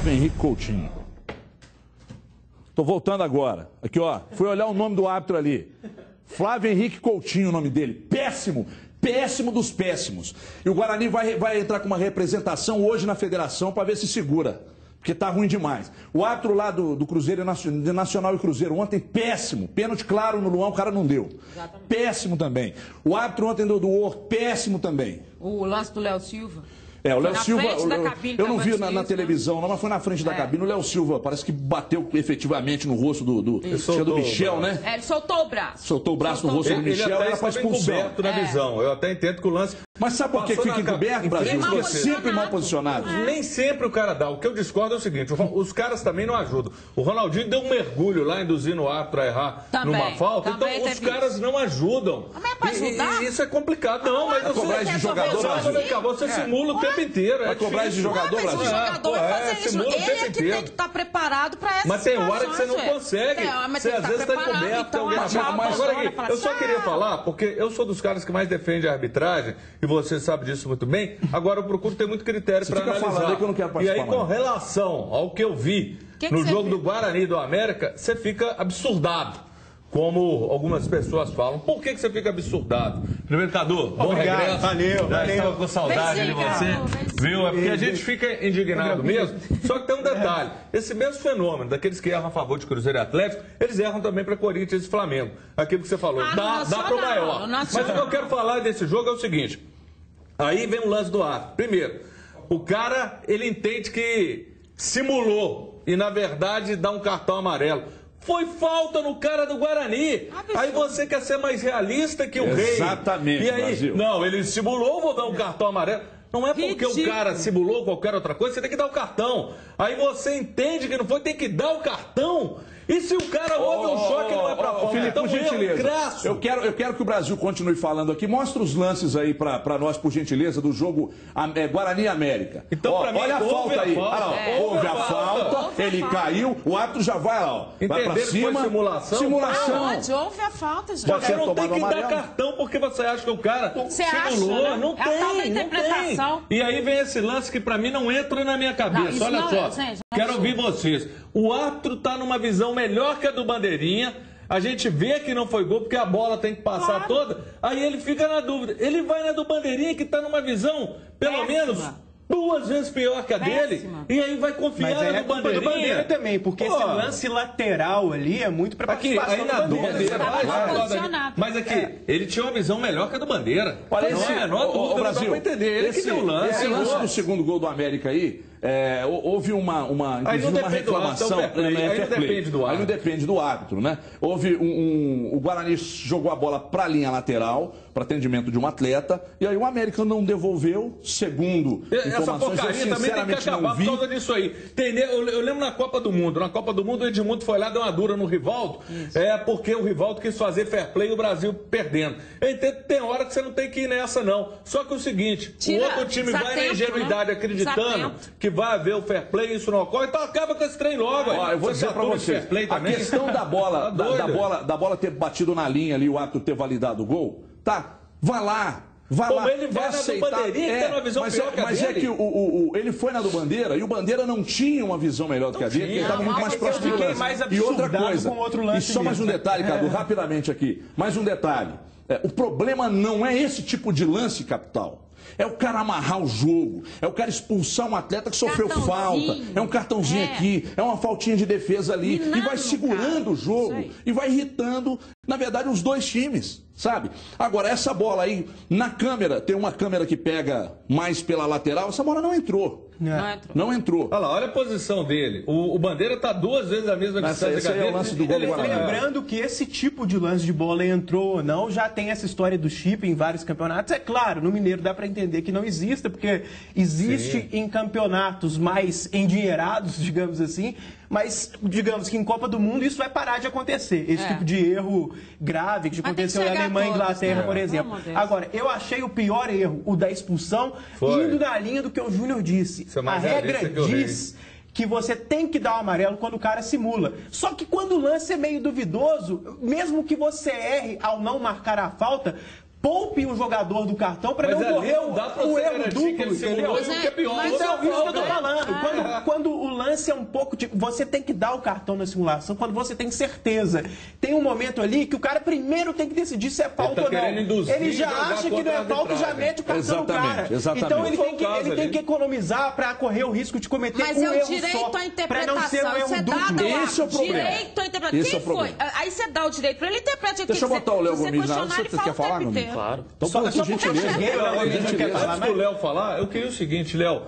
Flávio Henrique Coutinho. Tô voltando agora. Aqui, ó. Fui olhar o nome do árbitro ali. Flávio Henrique Coutinho, o nome dele. Péssimo. Péssimo dos péssimos. E o Guarani vai entrar com uma representação hoje na federação para ver se segura. Porque tá ruim demais. O árbitro lá do Cruzeiro, de Nacional e Cruzeiro, ontem, péssimo. Pênalti claro no Luan, o cara não deu. Exatamente. Péssimo também. O árbitro ontem do Or, péssimo também. O lance do Léo Silva. O Léo Silva, eu não vi na televisão, não, mas foi na frente da cabine. O Léo Silva parece que bateu efetivamente no rosto do Michel, né? Ele soltou o braço. Soltou o braço no rosto do Michel e ela faz expulsão. Na visão. Eu até entendo que o lance... Mas sabe por que fica encoberto, Brasil? Porque é sempre mal posicionado. Nem sempre o cara dá. O que eu discordo é o seguinte, os caras também não ajudam. O Ronaldinho deu um mergulho lá, induzindo o árbitro a errar numa falta. Então os caras não ajudam. E isso é complicado. Não, mas vai cobrar isso de jogador, Brasil. Você simula o tempo inteiro. Vai cobrar isso de jogador, Brasil. Mas o jogador vai fazer isso. Ele é que tem que estar preparado para essa Mas tem hora que você não consegue. Você às vezes está encoberto. Agora, eu só queria falar, porque eu sou dos caras que mais defende a arbitragem, e você sabe disso muito bem. Agora eu procuro ter muito critério para analisar. Que eu não quero e aí, com relação ao que eu vi no jogo do Guarani e do América, você fica absurdado, como algumas pessoas falam. Por que você fica absurdado? Primeiro, Cadu, bom regresso. Valeu. Estava com saudade de você. Viu? É porque a gente fica indignado mesmo. Só que tem um detalhe. Esse mesmo fenômeno, daqueles que erram a favor de Cruzeiro e Atlético, eles erram também para Corinthians e Flamengo. Aquilo que você falou. Dá para o maior. Mas o que eu quero falar desse jogo é o seguinte. Aí vem o lance do árbitro. Primeiro, o cara, ele entende que simulou e, na verdade, dá um cartão amarelo. Foi falta no cara do Guarani. Aí você quer ser mais realista que o rei. Exatamente, E aí, Brasil. Não, ele simulou, vou dar um cartão amarelo. Não é porque o cara simulou qualquer outra coisa, você tem que dar o cartão. Aí você entende que não foi, tem que dar o cartão. E se o cara houve um choque, não é pra fora. Felipe, Então, por gentileza, eu quero que o Brasil continue falando aqui. Mostra os lances aí pra nós, por gentileza, do jogo Guarani e América. Então, pra mim, olha a falta aí. Houve a falta, ele caiu, o árbitro já vai lá, ó. Vai pra cima. Foi simulação? Simulação. Onde houve a falta, gente. Você não tem que dar cartão porque você acha que o cara simulou. Acha, né? Não tem, não tem. E aí vem esse lance que pra mim não entra na minha cabeça. Olha só, quero ouvir vocês. O árbitro tá numa visão melhor que a do Bandeirinha. A gente vê que não foi gol porque a bola tem que passar toda. Aí ele fica na dúvida. Ele vai na do Bandeirinha que tá numa visão, pelo menos, 2 vezes pior que a dele. E aí vai confiar na do Bandeirinha. Do Bandeira também, porque esse lance lateral ali é muito pra participação aí na do Bandeira. Mas aqui, É. ele tinha uma visão melhor que a do Bandeira. Parece, o Brasil, pra entender. Ele que deu o lance. Esse lance do segundo gol do América aí, houve uma reclamação. Aí não depende do árbitro, né? Houve o Guarani jogou a bola para a linha lateral, para atendimento de um atleta, e aí o América não devolveu, segundo essa informações, porcaria também tem que acabar por causa disso aí. Eu lembro na Copa do Mundo. Na Copa do Mundo, o Edmundo foi lá, deu uma dura no Rivaldo, porque o Rivaldo quis fazer fair play e o Brasil perdendo. Eu entendo que tem hora que você não tem que ir nessa, não. Só que é o seguinte, o outro time vai na ingenuidade acreditando que vai haver o fair play e isso não ocorre, então acaba com esse trem logo. Eu vou dizer pra você, a questão da bola, da bola ter batido na linha ali, o árbitro ter validado o gol, tá, vai lá. Ele vai na do Bandeirinha, que tem uma visão pior que a dele. Mas é que ele foi na do Bandeira e o Bandeira não tinha uma visão melhor do que a dele, porque ele estava muito mais próximo do lance. E outra coisa, e só mais um detalhe, Cadu, rapidamente aqui, mais um detalhe. O problema não é esse tipo de lance, capital. É o cara amarrar o jogo, é o cara expulsar um atleta que sofreu falta, é um cartãozinho aqui, é uma faltinha de defesa ali, e vai segurando o jogo, e vai irritando, na verdade, os dois times, sabe? Agora, essa bola aí, na câmera, tem uma câmera que pega mais pela lateral, essa bola não entrou. Não entrou. Olha lá, olha a posição dele. O Bandeira tá 2 vezes a mesma distância dele. É o lance do gol do Guarani. Lembrando que esse tipo de lance de bola entrou ou não, já tem essa história do chip em vários campeonatos. É claro, no Mineiro dá para entender que não exista, porque existe em campeonatos mais endinheirados, digamos assim, mas digamos que em Copa do Mundo isso vai parar de acontecer. Esse tipo de erro grave que aconteceu na Alemanha e Inglaterra, por exemplo. Agora, eu achei o pior erro, o da expulsão, indo na linha do que o Júnior disse. A regra diz que você tem que dar o amarelo quando o cara simula. Só que quando o lance é meio duvidoso, mesmo que você erre ao não marcar a falta, poupe o jogador do cartão para não correr o erro duplo, entendeu? Mas é isso que eu tô falando. Quando o lance lance é um pouco tipo, você tem que dar o cartão na simulação quando você tem certeza. Tem um momento ali que o cara primeiro tem que decidir se é falta ou não. Ele já acha que não é falta e já mete o cartão no cara. Então ele tem que economizar para correr o risco de cometer um erro só. Mas é o direito à interpretação. Não ser um erro duplo. Esse é o problema. Direito à interpretação. Quem foi? Aí você dá o direito para ele interpretar. Deixa eu botar o Léo Gomes na área. Você quer falar, Gomes? Claro. Então, por gentileza. Antes do Léo falar, eu queria o seguinte, Léo.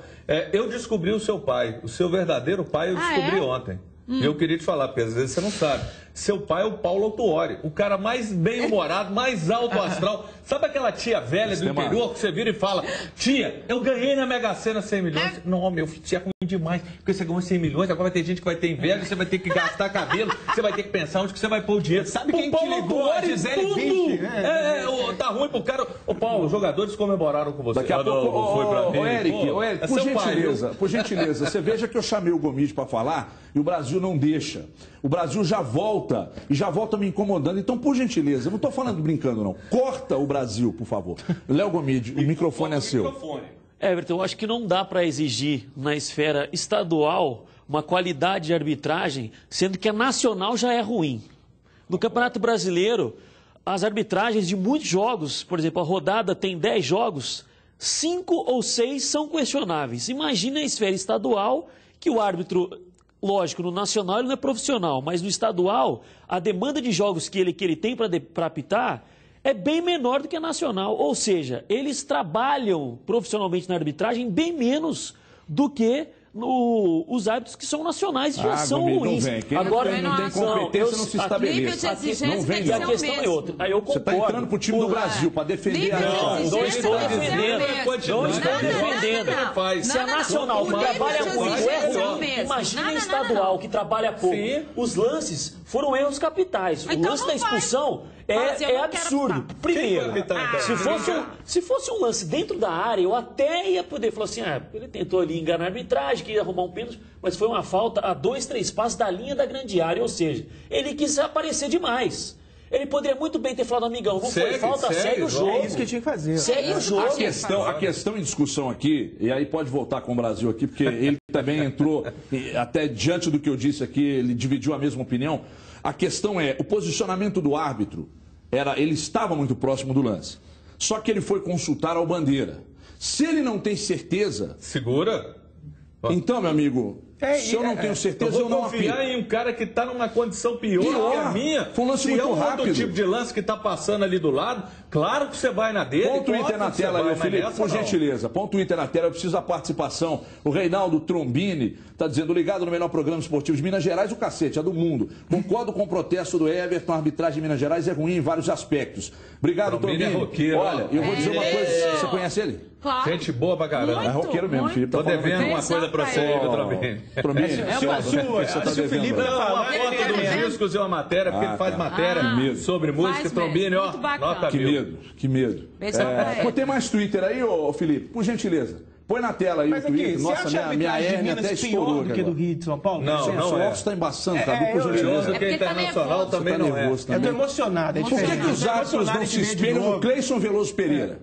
Eu descobri o seu pai. O seu verdadeiro pai eu descobri ontem. E eu queria te falar, porque às vezes você não sabe. Seu pai é o Paulo Autuori, o cara mais bem-humorado, mais alto astral. Sabe aquela tia velha do interior que você vira e fala: tia, eu ganhei na Mega Sena 100 milhões. Não, meu filho, você é ruim demais, porque você ganhou 100 milhões, agora vai ter gente que vai ter inveja, você vai ter que gastar cabelo, você vai ter que pensar onde que você vai pôr o dinheiro. Sabe quem te ligou? A Gisele Bündchen. Tá ruim pro cara. Ô, Paulo, os jogadores comemoraram com você. Daqui a pouco, Eric, por gentileza, você veja que eu chamei o Gomes para falar e o Brasil não deixa. O Brasil já volta me incomodando. Então, por gentileza, eu não estou falando brincando, não. Corta o Brasil, por favor. Léo Gomes, o microfone é seu. Everton, eu acho que não dá para exigir na esfera estadual uma qualidade de arbitragem, sendo que a nacional já é ruim. No Campeonato Brasileiro, as arbitragens de muitos jogos, por exemplo, a rodada tem 10 jogos, 5 ou 6 são questionáveis. Imagina a esfera estadual que o árbitro... Lógico, no nacional ele não é profissional, mas no estadual, a demanda de jogos que ele tem para apitar é bem menor do que a nacional. Ou seja, eles trabalham profissionalmente na arbitragem bem menos do que os árbitros que são nacionais já são ruins. Agora não tem competência, não se estabelece. Não vem. E a questão é outra. Aí eu concordo. Você está entrando pro time do Brasil para defender a Não estou defendendo. Se a nacional que trabalha muito é ruim, imagina a estadual que trabalha pouco. Os lances foram erros capitais. O lance da expulsão é absurdo. Primeiro, se fosse um lance dentro da área, eu até ia poder falar assim, ele tentou ali enganar a arbitragem, queria arrumar um pênalti, mas foi uma falta a 2, 3 passos da linha da grande área, ou seja, ele quis aparecer demais. Ele poderia muito bem ter falado, amigão, não foi falta, segue o jogo. É isso que tinha que fazer. Segue o jogo. A questão em discussão aqui, e aí pode voltar com o Brasil aqui, porque ele também entrou, até diante do que eu disse aqui, ele dividiu a mesma opinião. A questão é, o posicionamento do árbitro, ele estava muito próximo do lance. Só que ele foi consultar ao Bandeira. Se ele não tem certeza... Segura. Então, meu amigo, se eu não tenho certeza, eu não confiar em um cara que está numa condição pior que a minha. Foi um lance muito rápido. Outro tipo de lance que está passando ali do lado, claro que você vai na dele. Põe o Twitter na tela, meu Felipe, por gentileza. Põe o Twitter na tela, eu preciso da participação. O Reinaldo Trombini está dizendo, ligado no melhor programa esportivo de Minas Gerais, o cacete, é do mundo. Concordo com o protesto do Everton, a arbitragem de Minas Gerais é ruim em vários aspectos. Obrigado, Trombini. Olha, eu vou dizer uma coisa, você conhece ele? Claro. Gente boa pra caramba. É roqueiro mesmo, Felipe. Tô devendo uma coisa pra você, Trombini. Se o Felipe vai falar uma foto dos discos e uma matéria, porque ele faz matéria sobre música, Trombini, ó, nota mil. Que medo. Tem mais Twitter aí, ô Felipe? Por gentileza. Põe na tela aí o Twitter. Nossa, minha hérnia até estourou. Do que do Rio de São Paulo? Não, o óculos está embaçando, Cadu, por gentileza. Do que internacional também não é. Eu tô emocionado. Por que os árbitros não se espelham no Cleison Veloso Pereira?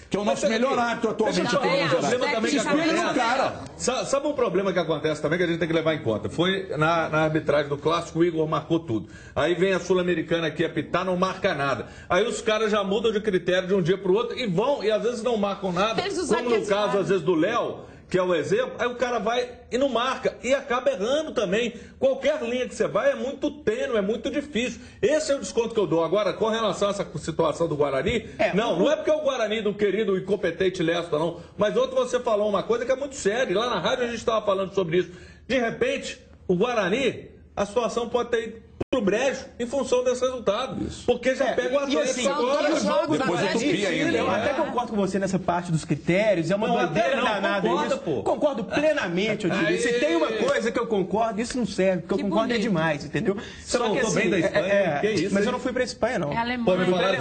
Que é o nosso melhor árbitro atualmente aqui no Minas Gerais. Sabe um problema que acontece também que a gente tem que levar em conta? Foi na arbitragem do Clássico, o Igor marcou tudo. Aí vem a Sul-Americana aqui apitar, não marca nada. Aí os caras já mudam de critério de um dia para o outro e vão, e às vezes não marcam nada. Como no caso, às vezes, do Léo, que é o exemplo, aí o cara vai e não marca, e acaba errando também. Qualquer linha que você vai é muito tênue, é muito difícil. Esse é o desconto que eu dou. Agora, com relação a essa situação do Guarani, não é porque é o Guarani do querido incompetente Lesta, não, mas outro você falou uma coisa que é muito séria, e lá na rádio a gente estava falando sobre isso. De repente, o Guarani, a situação pode ter ido pro brejo em função desse resultado. Isso. Porque já pega o Atlético agora. Depois utopia ainda. Eu até concordo com você nessa parte dos critérios. É uma doideira danada isso. Concordo plenamente, eu digo. Se tem uma coisa que eu concordo, isso não serve. Porque eu concordo é demais, entendeu? Só que bem da Espanha. Que isso? Mas eu não fui pra Espanha, não. É Alemanha.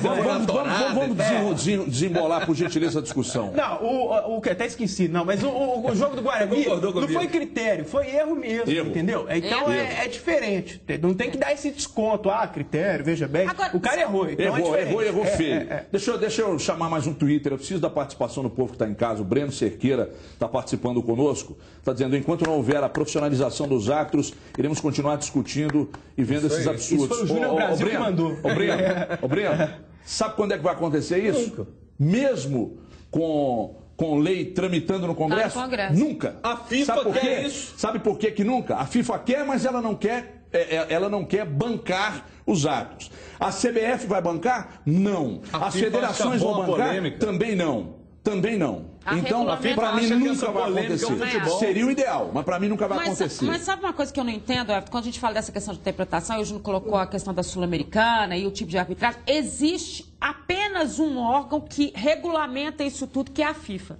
Vamos desembolar, por gentileza, a discussão. Não, o que até esqueci. Não, mas o jogo do Guarani não foi critério, foi erro mesmo, entendeu? Então é diferente. Não tem que dar esse desconto. Ah, critério, veja bem. Agora, o cara errou. Então errou feio. Deixa eu chamar mais um Twitter. Eu preciso da participação do povo que está em casa. O Breno Cerqueira está participando conosco. Está dizendo, enquanto não houver a profissionalização dos árbitros, iremos continuar discutindo e vendo esses absurdos. Isso foi o Júnior Brasil que mandou. Breno, sabe quando é que vai acontecer isso? Nunca. Mesmo com lei tramitando no Congresso? Nunca. A FIFA quer isso. Sabe por que nunca? A FIFA quer, mas ela não quer bancar os árbitros. A CBF vai bancar? Não. As federações vão bancar? Também não. Então, para mim nunca vai acontecer. Seria o ideal, mas para mim nunca vai acontecer. Mas sabe uma coisa que eu não entendo, Everton? Quando a gente fala dessa questão de interpretação, hoje não colocou a questão da Sul-Americana e o tipo de arbitragem, existe apenas um órgão que regulamenta isso tudo, que é a FIFA.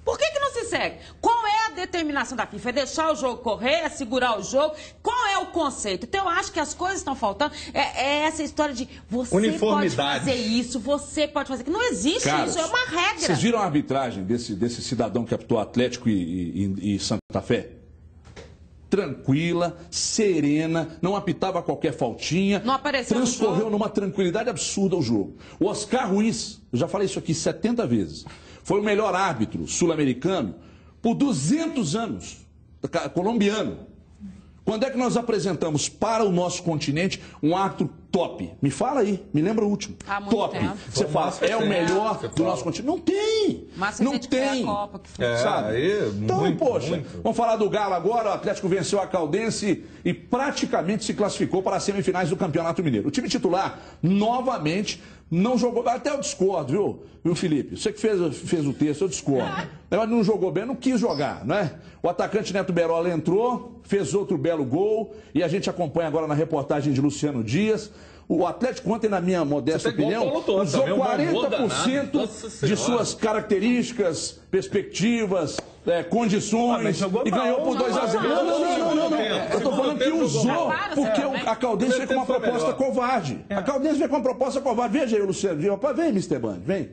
Por que não se segue? Qual é a determinação da FIFA? É deixar o jogo correr? É segurar o jogo? Qual é o conceito? Então, eu acho que as coisas estão faltando. É essa história de você pode fazer isso, você pode fazer aquilo. Não existe isso, é uma regra. Vocês viram a arbitragem desse cidadão que apitou Atlético e Santa Fé? Tranquila, serena, não apitava qualquer faltinha. Não apareceu transcorreu numa tranquilidade absurda o jogo. O Oscar Ruiz, eu já falei isso aqui 70 vezes, foi o melhor árbitro sul-americano por 200 anos, colombiano. Quando é que nós apresentamos para o nosso continente um árbitro top? Me fala aí, me lembra o último. Top. Você fala, é o melhor do nosso continente. Não tem. Não tem. Sabe? Então, poxa, vamos falar do Galo agora. O Atlético venceu a Caldense e praticamente se classificou para as semifinais do Campeonato Mineiro. O time titular, novamente, não jogou. Até eu discordo, viu, Felipe? Você que fez o texto, eu discordo. Ele não jogou bem, não quis jogar, não é? O atacante Neto Berola entrou, fez outro belo gol e a gente acompanha agora na reportagem de Luciano Dias. O Atlético ontem, na minha modesta opinião, usou 40% de suas características, perspectivas, condições e ganhou por 2-0. Não. Eu estou falando que usou porque a Caldense veio com uma proposta covarde. A Caldense veio com uma proposta covarde. Veja aí, Luciano. Vem, Mr. Band, vem.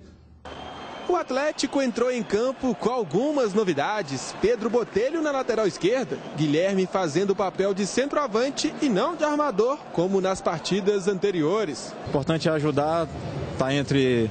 O Atlético entrou em campo com algumas novidades. Pedro Botelho na lateral esquerda, Guilherme fazendo o papel de centroavante e não de armador, como nas partidas anteriores. O importante é ajudar, tá entre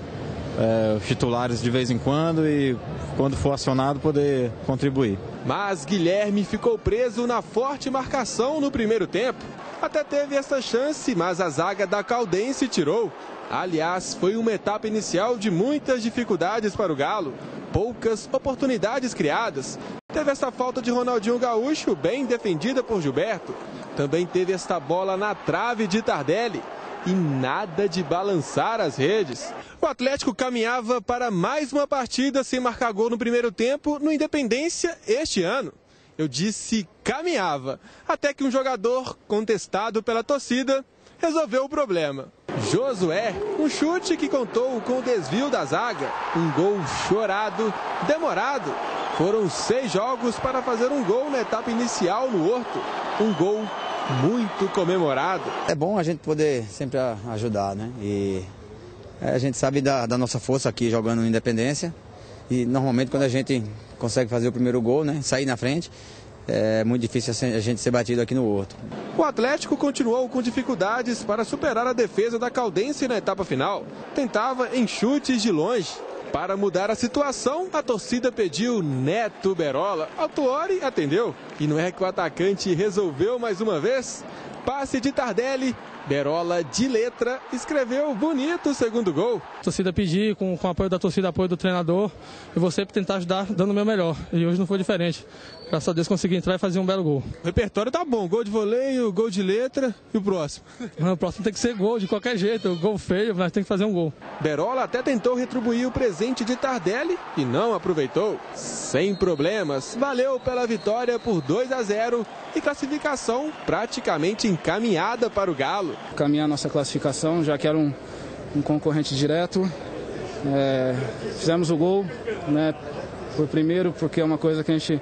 os titulares de vez em quando e quando for acionado poder contribuir. Mas Guilherme ficou preso na forte marcação no primeiro tempo. Até teve essa chance, mas a zaga da Caldense tirou. Aliás, foi uma etapa inicial de muitas dificuldades para o Galo. Poucas oportunidades criadas. Teve essa falta de Ronaldinho Gaúcho, bem defendida por Gilberto. Também teve esta bola na trave de Tardelli. E nada de balançar as redes. O Atlético caminhava para mais uma partida sem marcar gol no primeiro tempo no Independência este ano. Eu disse caminhava, até que um jogador contestado pela torcida resolveu o problema. Josué, um chute que contou com o desvio da zaga. Um gol chorado, demorado. Foram 6 jogos para fazer um gol na etapa inicial no Horto. Um gol muito comemorado. É bom a gente poder sempre ajudar, né? E a gente sabe da nossa força aqui jogando no Independência. E normalmente quando a gente consegue fazer o primeiro gol, né? Sair na frente, é muito difícil a gente ser batido aqui no Horto. O Atlético continuou com dificuldades para superar a defesa da Caldense na etapa final. Tentava em chutes de longe. Para mudar a situação, a torcida pediu Neto Berola. Autuori atendeu. E não é que o atacante resolveu mais uma vez? Passe de Tardelli. Berola, de letra, escreveu bonito o segundo gol. A torcida pedir, com o apoio da torcida, apoio do treinador, eu vou sempre tentar ajudar dando o meu melhor. E hoje não foi diferente. Graças a Deus consegui entrar e fazer um belo gol. O repertório tá bom, gol de voleio, gol de letra e o próximo? Não, o próximo tem que ser gol, de qualquer jeito. Gol feio, mas tem que fazer um gol. Berola até tentou retribuir o presente de Tardelli e não aproveitou. Sem problemas, valeu pela vitória por 2-0 e classificação praticamente encaminhada para o Galo. Caminhar nossa classificação, já que era um concorrente direto. Fizemos o gol, né, por primeiro, porque é uma coisa que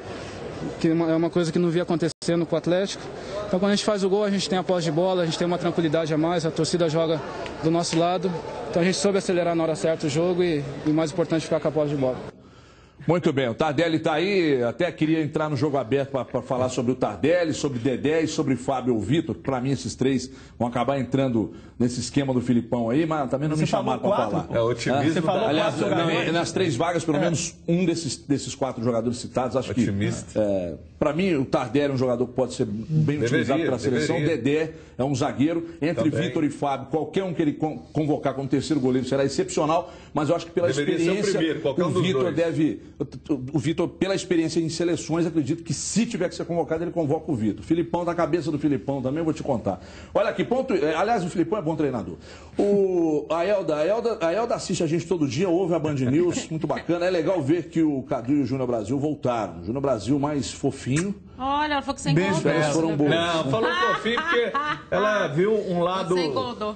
não via acontecendo com o Atlético. Então quando a gente faz o gol, a gente tem a posse de bola, a gente tem uma tranquilidade a mais, a torcida joga do nosso lado. Então a gente soube acelerar na hora certa o jogo e o mais importante, ficar com a posse de bola. Muito bem, o Tardelli está aí, até queria entrar no jogo aberto para falar sobre o Tardelli, sobre Dedé e sobre Fábio ou Vitor, que para mim esses três vão acabar entrando nesse esquema do Filipão aí, mas também não me chamaram para falar. É otimista. Você falou aliás, nas 3 vagas, pelo menos um desses 4 jogadores citados, acho otimista. Que, para mim, o Tardelli é um jogador que pode ser bem utilizado pela seleção, o Dedé é um zagueiro, entre Vitor e Fábio, qualquer um que ele convocar como terceiro goleiro será excepcional, mas eu acho que pela experiência, o Vitor deve... O Vitor, pela experiência em seleções, acredito que se tiver que ser convocado, ele convoca o Vitor. Filipão, da cabeça do Filipão também, eu vou te contar. Olha aqui, ponto. Aliás, o Filipão é bom treinador. A Elda assiste a gente todo dia, ouve a Band News, muito bacana. É legal ver que o Cadu e o Júnior Brasil voltaram. O Júnior Brasil mais fofinho. Olha, ela falou que você engordou. Beijo, foram bons. Não, falou fofinho porque ela viu um lado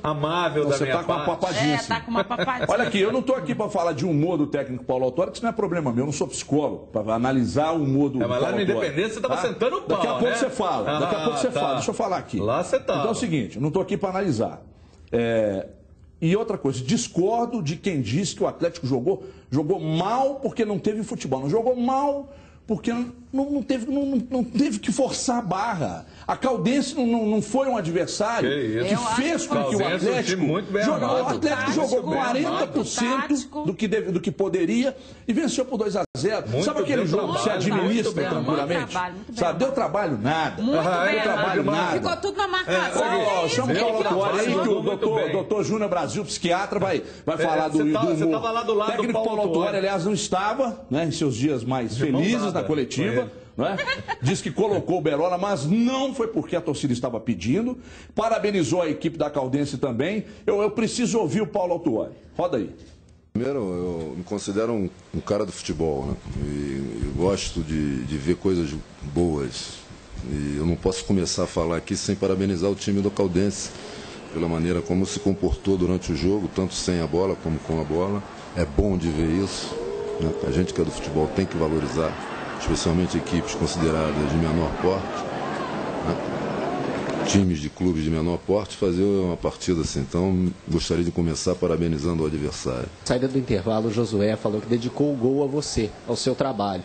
amável da minha parte. Você tá com uma papadinha. Tá com uma papadinha. Olha aqui, eu não tô aqui para falar de humor do técnico Paulo Autuori, que isso não é problema meu, eu não sou psicólogo, para analisar o humor do mas lá no Independência você tava sentando o pau, Daqui a pouco né? você fala, daqui a pouco você fala. Deixa eu falar aqui. Lá você tá. Então é o seguinte, eu não tô aqui para analisar. E outra coisa, discordo de quem diz que o Atlético jogou mal porque não teve futebol. Não jogou mal porque não teve que forçar a barra. A Caldense não foi um adversário que fez com que o Atlético... O Atlético jogou 40% do que poderia e venceu por 2-0. Sabe aquele jogo que se administra tranquilamente? Sabe, deu trabalho nada. Deu trabalho nada. Ficou tudo na marcação. Chama o Paulo Autuori aí que o doutor Júnior Brasil, psiquiatra, vai falar do humor. Você estava lá do lado do técnico Paulo Autuori, aliás, não estava, né, em seus dias mais felizes na coletiva. Não é? Diz que colocou o Berola, mas não foi porque a torcida estava pedindo. Parabenizou a equipe da Caldense também. Eu preciso ouvir o Paulo Autuori. Roda aí. Primeiro, eu me considero um cara do futebol, né? E gosto de ver coisas boas. E eu não posso começar a falar aqui sem parabenizar o time do Caldense pela maneira como se comportou durante o jogo, tanto sem a bola como com a bola. É bom de ver isso, né? A gente que é do futebol tem que valorizar, especialmente equipes consideradas de menor porte, né? Times de clubes de menor porte, fazer uma partida assim. Então, gostaria de começar parabenizando o adversário. Saída do intervalo, o Josué falou que dedicou o gol a você, ao seu trabalho.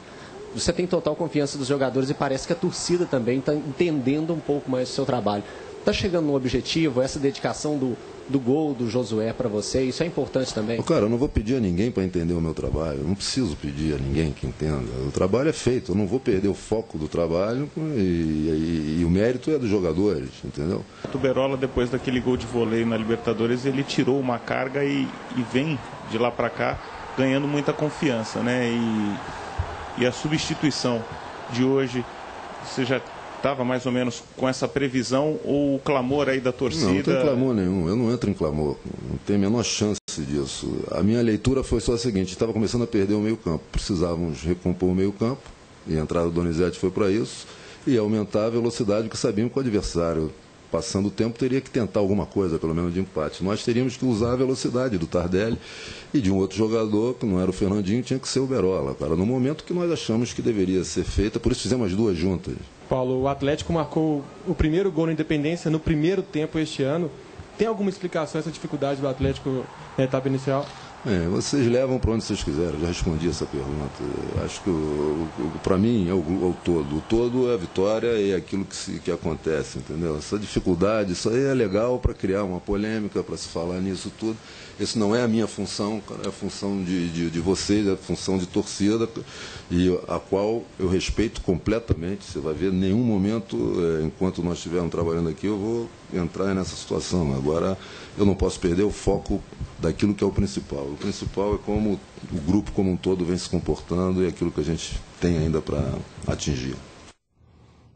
Você tem total confiança dos jogadores e parece que a torcida também está entendendo um pouco mais do seu trabalho. Está chegando no objetivo, essa dedicação do gol do Josué para você, isso é importante também? Cara, eu não vou pedir a ninguém para entender o meu trabalho, eu não preciso pedir a ninguém que entenda. O trabalho é feito, eu não vou perder o foco do trabalho e o mérito é dos jogadores, entendeu? O Berola, depois daquele gol de voleio na Libertadores, ele tirou uma carga e vem de lá para cá ganhando muita confiança, né? E a substituição de hoje, você já estava mais ou menos com essa previsão ou o clamor aí da torcida? Não tem clamor nenhum, eu não entro em clamor, não tem a menor chance disso. A minha leitura foi só a seguinte: estava começando a perder o meio campo, precisávamos recompor o meio campo, e a entrada do Donizete foi para isso, e aumentar a velocidade, que sabíamos que o adversário, passando o tempo, teria que tentar alguma coisa, pelo menos de empate. Nós teríamos que usar a velocidade do Tardelli e de um outro jogador, que não era o Fernandinho, tinha que ser o Berola, cara, no momento que nós achamos que deveria ser feita, por isso fizemos as duas juntas. Paulo, o Atlético marcou o primeiro gol na Independência no primeiro tempo este ano. Tem alguma explicação essa dificuldade do Atlético na etapa inicial? Vocês levam para onde vocês quiserem, eu já respondi essa pergunta. Acho que para mim é o todo. O todo é a vitória e é aquilo que acontece, entendeu? Essa dificuldade, isso aí é legal para criar uma polêmica, para se falar nisso tudo. Isso não é a minha função, é a função de vocês, é a função de torcida, e a qual eu respeito completamente. Você vai ver, em nenhum momento, enquanto nós estivermos trabalhando aqui, eu vou entrar nessa situação. Agora, eu não posso perder o foco daquilo que é o principal. O principal é como o grupo como um todo vem se comportando e aquilo que a gente tem ainda para atingir.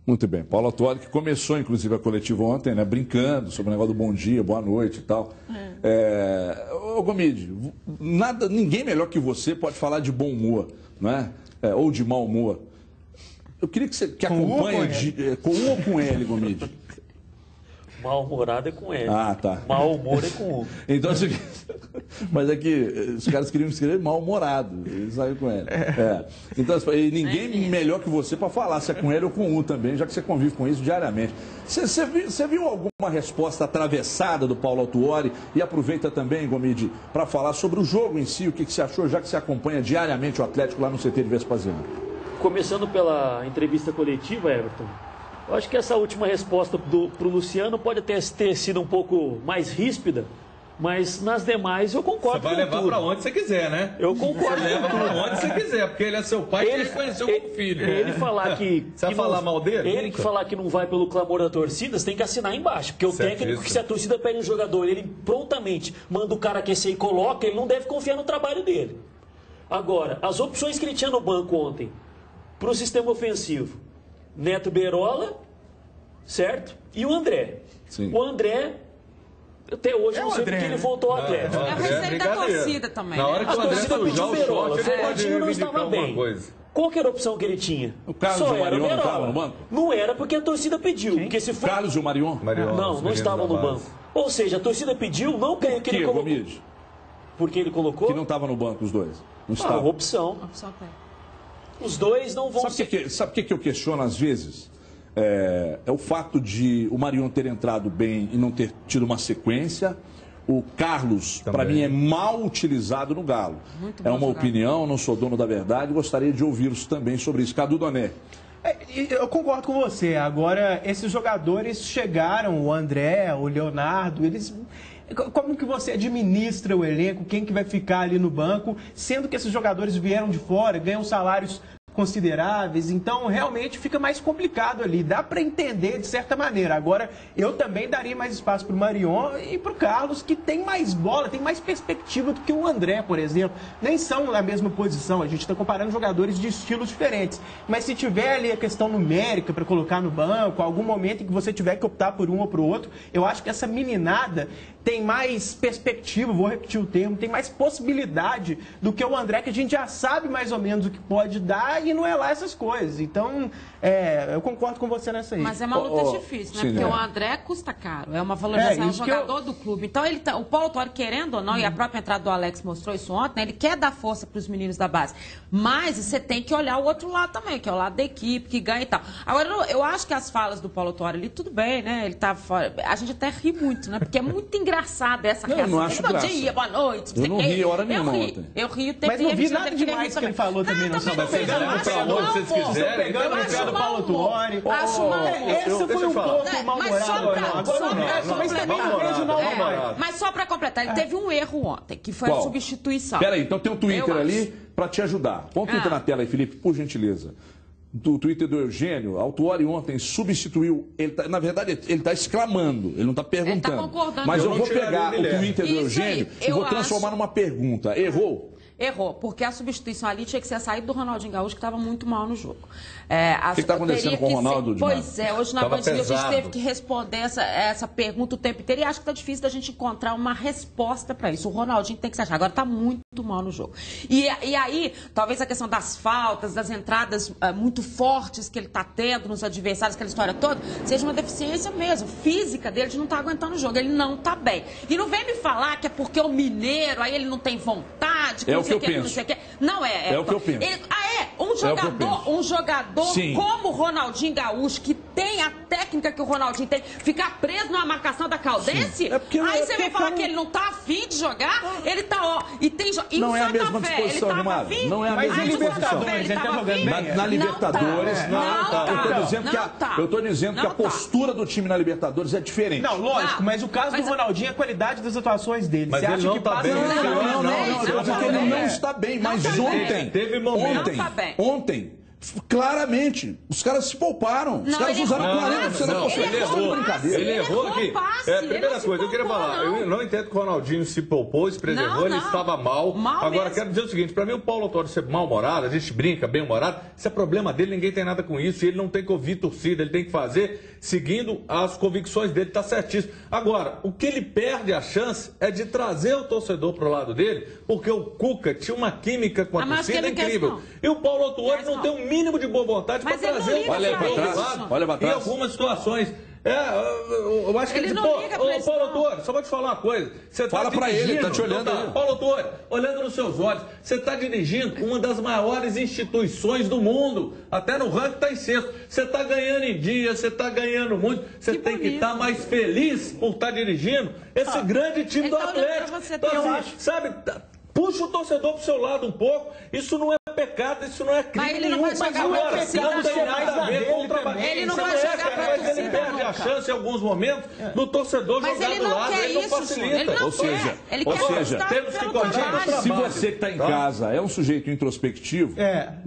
Muito bem. Paulo Autuori, que começou, inclusive, a coletiva ontem, né, brincando sobre o negócio do bom dia, boa noite e tal. Ô Gomide, ninguém melhor que você pode falar de bom humor, não é? Ou de mau humor. Eu queria que você acompanhe com U ou com L, Gomide? Mal-humorado é com L. Ah, tá. Mau humor é com U. Então é o seguinte, Mas é que os caras queriam escrever mal-humorado. Eles saíram com ele. Então, e ninguém melhor que você para falar se é com ele ou com o também, já que você convive com isso diariamente. Você viu alguma resposta atravessada do Paulo Autuori? E aproveita também, Gomide, para falar sobre o jogo em si, o que você achou, já que você acompanha diariamente o Atlético lá no CT de Vespasiano. Começando pela entrevista coletiva, Everton, eu acho que essa última resposta para o Luciano pode até ter sido um pouco mais ríspida, mas nas demais eu concordo com tudo. Você vai levar para onde você quiser, né? Eu concordo. Você leva para onde você quiser, porque ele é seu pai e ele conheceu como filho. Ele falar que... Você vai falar mal dele? Ele que falar que não vai pelo clamor da torcida, você tem que assinar embaixo. Porque o técnico, que se a torcida pede um jogador, ele prontamente manda o cara aquecer e coloca, ele não deve confiar no trabalho dele. Agora, as opções que ele tinha no banco ontem, para o sistema ofensivo, Neto Berola, certo? E o André. Sim. O André, até hoje, não sei porque ele voltou ao Atlético. É o receio da torcida também. Na hora que o André sujar o short, ele pode reivindicar alguma coisa. Qual que era a opção que ele tinha? O Carlos e o Marion não estavam no banco? Não era porque a torcida pediu. Porque se for... Carlos e o Marion? Não estavam no banco. Ou seja, a torcida pediu, não que ele colocou. Porque ele colocou? Que não estava no banco os dois. Não estava. Opção. Os dois não vão Sabe o que eu questiono às vezes? É o fato de o Marion ter entrado bem e não ter tido uma sequência. O Carlos, para mim, é mal utilizado no Galo. É uma opinião, não sou dono da verdade. Gostaria de ouvi-los também sobre isso. Cadu Doné. Eu concordo com você. Agora, esses jogadores chegaram, o André, o Leonardo, eles... Como que você administra o elenco? Quem que vai ficar ali no banco? Sendo que esses jogadores vieram de fora, ganham salários consideráveis, então realmente fica mais complicado ali. Dá para entender de certa maneira. Agora, eu também daria mais espaço para o Marion e para o Carlos, que tem mais bola, tem mais perspectiva do que o André, por exemplo. Nem são na mesma posição, a gente está comparando jogadores de estilos diferentes. Mas se tiver ali a questão numérica para colocar no banco, algum momento em que você tiver que optar por um ou por outro, eu acho que essa meninada tem mais perspectiva, vou repetir o termo, tem mais possibilidade do que o André, que a gente já sabe mais ou menos o que pode dar e não é lá essas coisas. Então, eu concordo com você nessa aí. Mas é uma luta difícil, né? Sim, porque o André custa caro, é uma valorização, é um jogador do clube. Então, o Paulo Autuori, querendo ou não, e a própria entrada do Alex mostrou isso ontem, né? Ele quer dar força para os meninos da base. Mas você tem que olhar o outro lado também, que é o lado da equipe, que ganha e tal. Agora, eu acho que as falas do Paulo Autuori ali, tudo bem, né? Ele tá fora. A gente até ri muito, né? Porque é muito engraçada essa reação. Eu não acho Bom dia, boa noite. Eu não ri hora nenhuma ontem. Eu ri o tempo. Mas não vi nada demais que ele falou também, não. Mas vocês quiserem, pegando o pé do Paulo Autuori. Esse foi um pouco mal-humorado. Mas só para completar, ele teve um erro ontem, que foi a substituição. Peraí, então tem um Twitter ali para te ajudar. Põe o Twitter na tela aí, Felipe, por gentileza. Do Twitter do Eugênio, Autuori ontem substituiu, na verdade ele está exclamando, ele não está perguntando. Ele tá concordando. Mas eu vou pegar o Twitter do Eugênio e vou transformar numa pergunta. Errou? Errou, porque a substituição ali tinha que ser a saída do Ronaldinho Gaúcho, que estava muito mal no jogo. O que está acontecendo com o Ronaldo? Pois é, hoje na Band a gente teve que responder essa pergunta o tempo inteiro e acho que está difícil da gente encontrar uma resposta para isso. O Ronaldinho tem que se achar. Agora está muito mal no jogo. E aí, talvez a questão das faltas, das entradas muito fortes que ele está tendo nos adversários, aquela história toda, seja uma deficiência mesmo, física dele, de não estar aguentando o jogo. Ele não está bem. E não vem me falar que é porque o mineiro, aí ele não tem vontade, é o que eu penso. Não sei o que. Não é. É o que eu penso. Um jogador Sim. como o Ronaldinho Gaúcho, que tem a técnica que o Ronaldinho tem, ficar preso numa marcação da Caldense, aí você vai falar que ele não tá afim de jogar, ele tá, e tem e não o é a mesma disposição, ele Gilmar. Não é a mesma disposição. Ele tá jogando bem. Na Libertadores, eu tô dizendo que a postura do time na Libertadores é diferente. Não, lógico, mas o caso do Ronaldinho é a qualidade das atuações dele. Mas ele não tá bem. Porque ele não está bem, mas ontem, teve momento. Ontem, claramente, os caras se pouparam. Os caras usaram 40% da possibilidade. Ele errou aqui. É a primeira coisa, eu queria falar. Eu não entendo que o Ronaldinho se poupou, se preservou, ele estava mal. Agora, quero dizer o seguinte, para mim o Paulo Autuori ser mal-humorado, a gente brinca bem-humorado, isso é problema dele, ninguém tem nada com isso, e ele não tem que ouvir torcida, ele tem que fazer seguindo as convicções dele, tá certíssimo. Agora, o que ele perde a chance é de trazer o torcedor pro lado dele, porque o Cuca tinha uma química com a torcida incrível. E o Paulo Autuori não tem um mínimo de boa vontade para trazer o torcedor pro lado. Em algumas situações. Eu acho que ele não liga pra isso, Paulo Autuori, só vou te falar uma coisa. Você Fala pra ele, tá te olhando. Paulo Autuori, olhando nos seus olhos, você está dirigindo uma das maiores instituições do mundo. Até no ranking está em sexto. Você está ganhando em dia, você está ganhando muito. Você tem que estar mais feliz por estar dirigindo esse grande time do Atlético. Então, assim, sabe, puxa o torcedor pro seu lado um pouco. Isso não é pecado, isso não é crime. Mas ele não vai jogar pra torcida, não tem nada a ver com o trabalho. Ele não vai jogar pra torcida, mas ele perde a chance em alguns momentos do torcedor jogar do lado. Ele não facilita. Ou seja, temos que corrigir. Se você que está em casa é um sujeito introspectivo,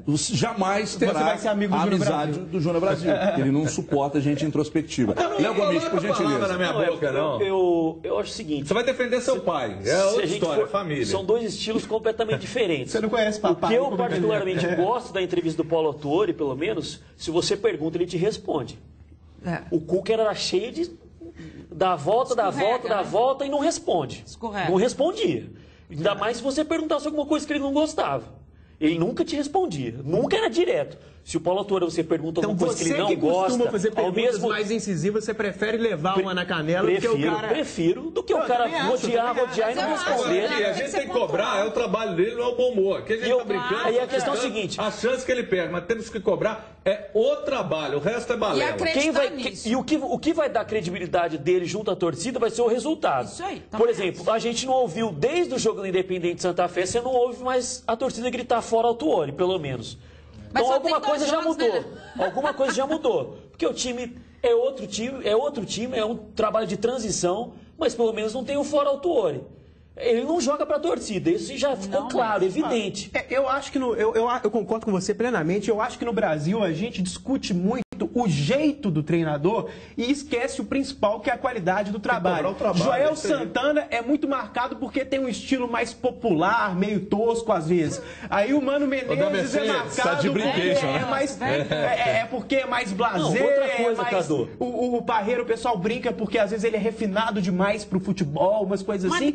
jamais terá a amizade do Júnior Brasil. Ele não suporta gente introspectiva. Léo Gomes, por gentileza. Na minha boca, não. Eu acho o seguinte... Você vai defender seu pai. É outra história, família. São dois estilos completamente diferentes. Você não conhece papai. Eu particularmente gosto da entrevista do Paulo Autuori, pelo menos, se você pergunta, ele te responde. O Cuca era cheio de dar volta e não responde. Não respondia. Ainda mais se você perguntasse alguma coisa que ele não gostava. Ele nunca te respondia, nunca era direto. Se o Paulo Autuori você pergunta alguma coisa que ele não gosta... Então você que costuma fazer perguntas mais incisivas, você prefere levar uma na canela do que o cara... Prefiro do que o cara rodear e não responder. A gente tem que cobrar, é o trabalho dele, não é o bom humor. Aqui a gente tá brincando... Aí a questão é a seguinte... A chance que ele perde, mas temos que cobrar é o trabalho, o resto é balela. O que vai dar credibilidade dele junto à torcida vai ser o resultado. Isso aí. Por exemplo, a gente não ouviu desde o jogo do Independente Santa Fé, você não ouve mais a torcida gritar fora Autuori, pelo menos. Então alguma coisa já mudou. Né? Alguma coisa já mudou. Porque o time é outro time, é um trabalho de transição, mas pelo menos não tem o fora Autuori. Ele não joga para a torcida, isso já ficou claro, evidente. Eu acho que eu concordo com você plenamente. Eu acho que no Brasil a gente discute muito o jeito do treinador e esquece o principal, que é a qualidade do trabalho. Joel Santana é muito marcado porque tem um estilo mais popular, meio tosco às vezes. Aí o Mano Menezes é marcado porque é mais blasé. Outra coisa, Cadu. O Parreira, o pessoal brinca porque às vezes ele é refinado demais pro futebol, umas coisas assim.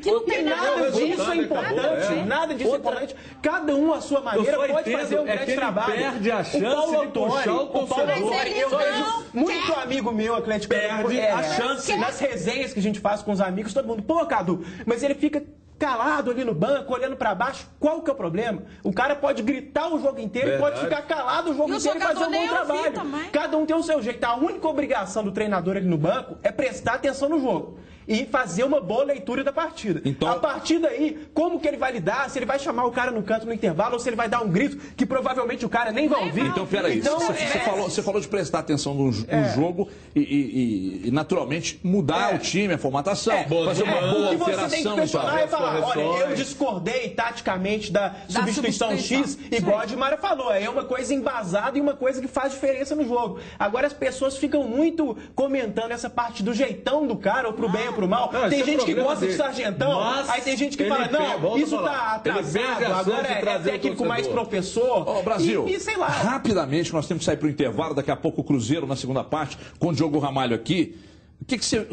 Nada disso é importante. Nada disso é importante. Cada um à sua maneira pode fazer um grande trabalho. Perde a chance de puxar o torcedor. Eu vejo muito amigo meu Atlético perde a chance. Nas resenhas que a gente faz com os amigos, todo mundo, pô, Cadu, mas ele fica calado ali no banco, olhando pra baixo. Qual que é o problema? O cara pode gritar o jogo inteiro e pode ficar calado o jogo inteiro e fazer um bom trabalho. Cada um tem o seu jeito. A única obrigação do treinador ali no banco é prestar atenção no jogo e fazer uma boa leitura da partida. Então... A partir daí, como que ele vai lidar? Se ele vai chamar o cara no canto no intervalo ou se ele vai dar um grito que provavelmente o cara nem vai ouvir. Então, peraí, você falou de prestar atenção no jogo e naturalmente mudar o time, a formatação, fazer uma boa alteração. Você tem que questionar e falar, olha, eu discordei taticamente da substituição X, igual a Dimara falou, é uma coisa embasada e uma coisa que faz diferença no jogo. Agora as pessoas ficam muito comentando essa parte do jeitão do cara, ou pro bem ou pro mal. Tem gente que gosta de sargentão, aí tem gente que fala, não, isso tá atrasado, agora é técnico mais professor. Ó, Brasil, e sei lá. Rapidamente, nós temos que sair pro intervalo, daqui a pouco o Cruzeiro na segunda parte, com o Diogo Ramalho aqui.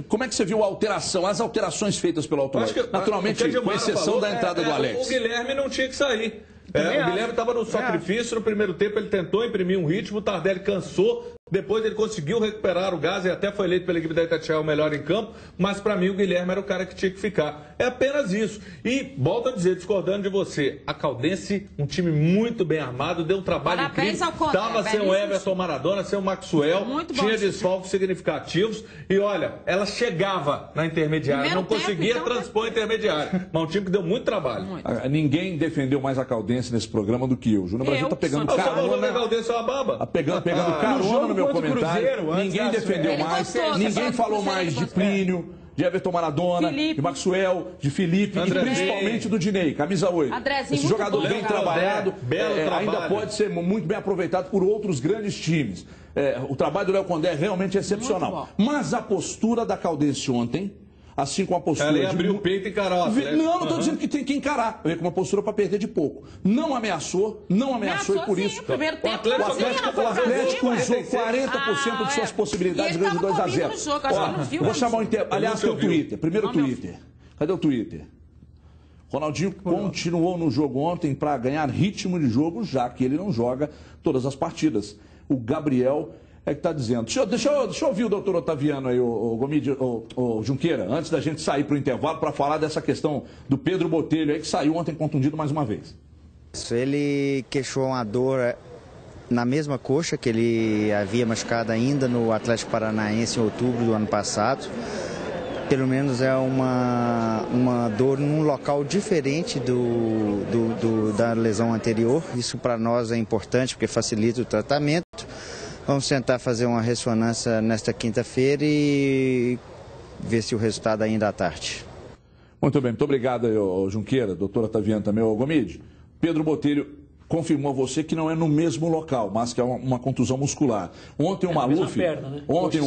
Como é que você viu a alteração, as alterações feitas pelo Autuori? Naturalmente, com exceção da entrada do Alex. O Guilherme não tinha que sair. O Guilherme estava no sacrifício, no primeiro tempo ele tentou imprimir um ritmo, o Tardelli cansou, depois ele conseguiu recuperar o gás e até foi eleito pela equipe da Itatiaia o melhor em campo, mas para mim o Guilherme era o cara que tinha que ficar. É apenas isso. E, volto a dizer, discordando de você, a Caldense, um time muito bem armado, deu um trabalho incrível. Estava sem o Everton Maradona, sem o Maxwell, tinha desfalques significativos e olha, ela chegava na intermediária, não conseguia transpor a intermediária, mas um time que deu muito trabalho. Ninguém defendeu mais a Caldense nesse programa do que eu. O Júnior Brasil está pegando carona. A Caldense é uma baba. Pegando carona no meu comentário. Ninguém defendeu mais, ninguém falou mais de Plínio, de Everton Maradona, de Maxwell, de Felipe e principalmente do Dinei, camisa 8. Esse jogador bem trabalhado, ainda pode ser muito bem aproveitado por outros grandes times. O trabalho do Léo Condé é realmente excepcional. Mas a postura da Caldense ontem, assim como a postura de... abriu o peito e encarou. Não estou dizendo que tem que encarar. Veio com uma postura para perder de pouco. Não ameaçou e por isso... O Atlético usou 40% de suas possibilidades de ganhar de 2-0. Vou chamar o intervalo. Aliás, tem o Twitter. Primeiro Twitter. Cadê o Twitter? Ronaldinho continuou no jogo ontem para ganhar ritmo de jogo, já que ele não joga todas as partidas. O Gabriel é que está dizendo. Deixa eu ouvir o doutor Otaviano aí, o Gomide, o Junqueira, antes da gente sair para o intervalo, para falar dessa questão do Pedro Botelho aí, que saiu ontem contundido mais uma vez. Ele queixou uma dor na mesma coxa que ele havia machucado ainda no Atlético Paranaense em outubro do ano passado. Pelo menos é uma dor num local diferente da lesão anterior. Isso para nós é importante porque facilita o tratamento. Vamos tentar fazer uma ressonância nesta quinta-feira e ver se o resultado ainda à tarde. Muito bem, muito obrigado aí, Junqueira, doutor Otaviano também, Gomide. Pedro Botelho confirmou a você que não é no mesmo local, mas que é uma contusão muscular. Ontem o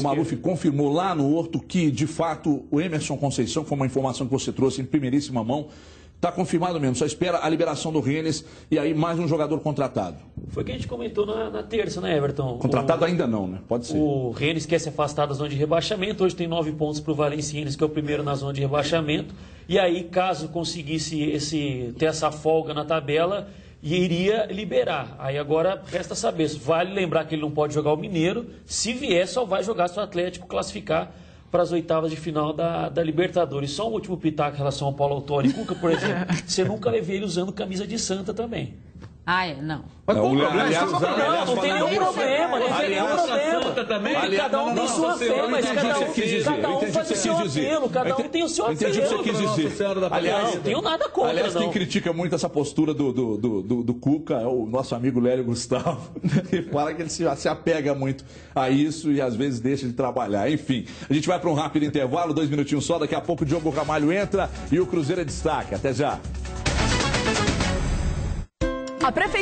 Maluf confirmou lá no Horto que, de fato, o Emerson Conceição, que foi uma informação que você trouxe em primeiríssima mão, está confirmado mesmo, só espera a liberação do Rennes e aí mais um jogador contratado. Foi o que a gente comentou na terça, né, Everton? Contratado ainda não, né? Pode ser. O Rennes quer se afastar da zona de rebaixamento, hoje tem 9 pontos para o Valenciennes, que é o primeiro na zona de rebaixamento, e aí, caso conseguisse ter essa folga na tabela, iria liberar. Aí agora resta saber. Vale lembrar que ele não pode jogar o Mineiro. Se vier, só vai jogar se o Atlético classificar para as oitavas de final da Libertadores. Só um último pitaco em relação ao Paulo Autori e Cuca, por exemplo. Você nunca levei ele usando camisa de Santa também. Ah, é? Não. Mas qual o problema? Não tem nenhum problema. Não tem nenhum problema. Cada um tem sua fé, mas cada um faz o seu apelo. Cada um tem o seu apelo. Entendi o que você quis dizer. Aliás, não tenho nada contra, aliás, quem critica muito essa postura do Cuca é o nosso amigo Lélio Gustavo. Ele fala que ele se apega muito a isso e às vezes deixa de trabalhar. Enfim, a gente vai para um rápido intervalo, 2 minutinhos só. Daqui a pouco o Diogo Ramalho entra e o Cruzeiro é destaque. Até já. A Prefeitura